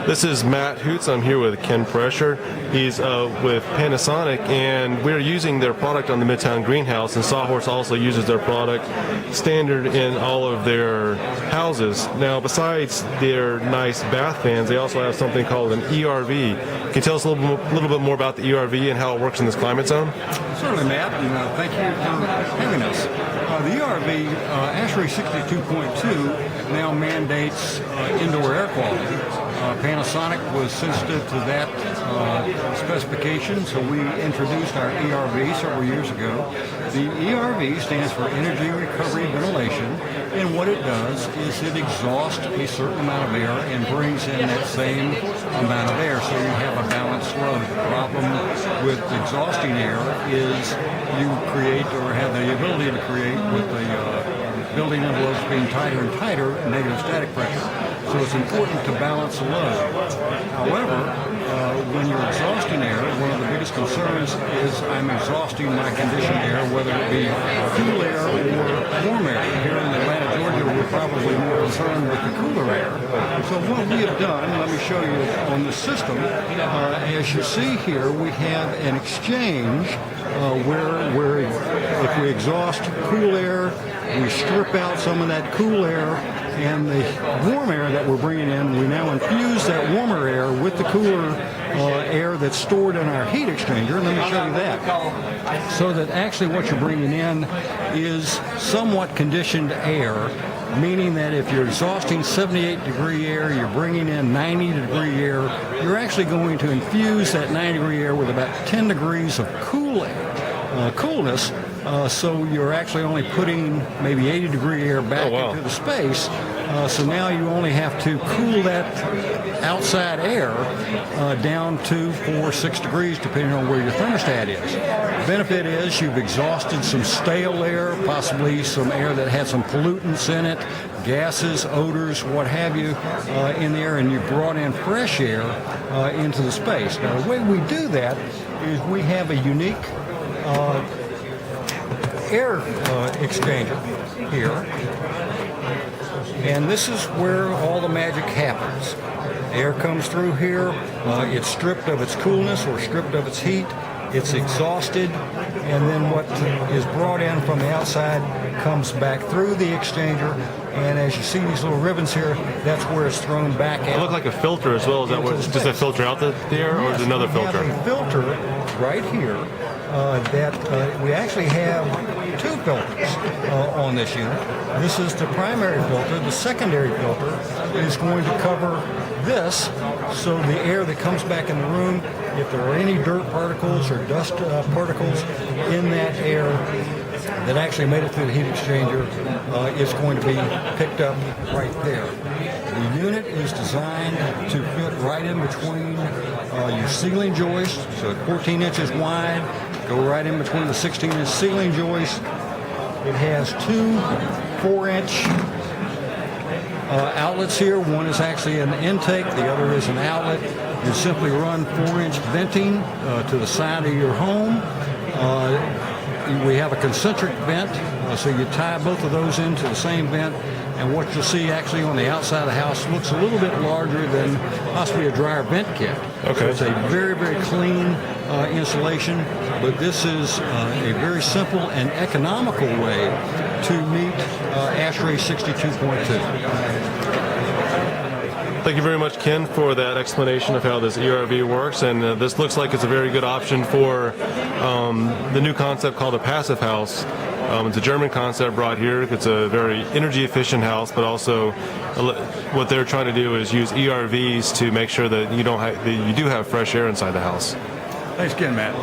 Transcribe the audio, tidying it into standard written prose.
This is Matt Hoots. I'm here with Ken Prescher. He's with Panasonic, and we're using their product on the Midtown greenhouse, and Sawhorse also uses their product standard in all of their houses. Now, besides their nice bath fans, they also have something called an ERV. Can you tell us a little bit more about the ERV and how it works in this climate zone? Certainly, Matt, and thank you for having us. The ERV, ASHRAE 62.2, now mandates indoor air quality. Panasonic was sensitive to that specification, so we introduced our ERV several years ago. The ERV stands for Energy Recovery Ventilation, and what it does is it exhausts a certain amount of air and brings in that same amount of air, so you have a balanced load. The problem with exhausting air is you create or have the ability to create with the building envelopes being tighter and tighter, negative static pressure. So it's important to balance the load. However, when you're exhausting air, one of the biggest concerns is I'm exhausting my conditioned air, whether it be cool air or warm air. Here in Atlanta, Georgia, we're probably more concerned with the cooler air. So what we have done, let me show you on the system. As you see here, we have an exchange where if we exhaust cool air, we strip out some of that cool air, and the warm air that we're bringing in, we now infuse that warmer air with the cooler air that's stored in our heat exchanger. Let me show you that. So that actually what you're bringing in is somewhat conditioned air, meaning that if you're exhausting 78-degree air, you're bringing in 90-degree air, you're actually going to infuse that 90-degree air with about 10 degrees of cool air, coolness. So you're actually only putting maybe 80-degree air back into the space. So now you only have to cool that outside air down to 4 or 6 degrees, depending on where your thermostat is. The benefit is you've exhausted some stale air, possibly some air that had some pollutants in it, gases, odors, what have you, in the air, and you've brought in fresh air into the space. Now, the way we do that is we have a unique air exchanger here, and this is where all the magic happens. Air comes through here, it's stripped of its coolness or stripped of its heat, it's exhausted, and then what is brought in from the outside comes back through the exchanger, and as you see these little ribbons here, that's where it's thrown back out. It looks like a filter as well. Is that what, does that filter out the air, or is it another filter? We have a filter right here that we actually have two filters on this unit. This is the primary filter. The secondary filter is going to cover this, so the air that comes back in the room, if there are any dirt particles or dust particles in that air that actually made it through the heat exchanger, is going to be picked up right there. The unit is designed to fit right in between your ceiling joists, so 14 inches wide, go right in between the 16-inch ceiling joists. It has two 4-inch outlets here. One is actually an intake, the other is an outlet. You simply run 4-inch venting to the side of your home. We have a concentric vent, so you tie both of those into the same vent, and what you'll see actually on the outside of the house looks a little bit larger than possibly a dryer vent kit. Okay. So it's a very, very clean installation, but this is a very simple and economical way to meet ASHRAE 62.2. Thank you very much, Ken, for that explanation of how this ERV works. And this looks like it's a very good option for the new concept called a passive house. It's a German concept brought here. It's a very energy efficient house, but also what they're trying to do is use ERVs to make sure that you do have fresh air inside the house. Thanks again, Matt.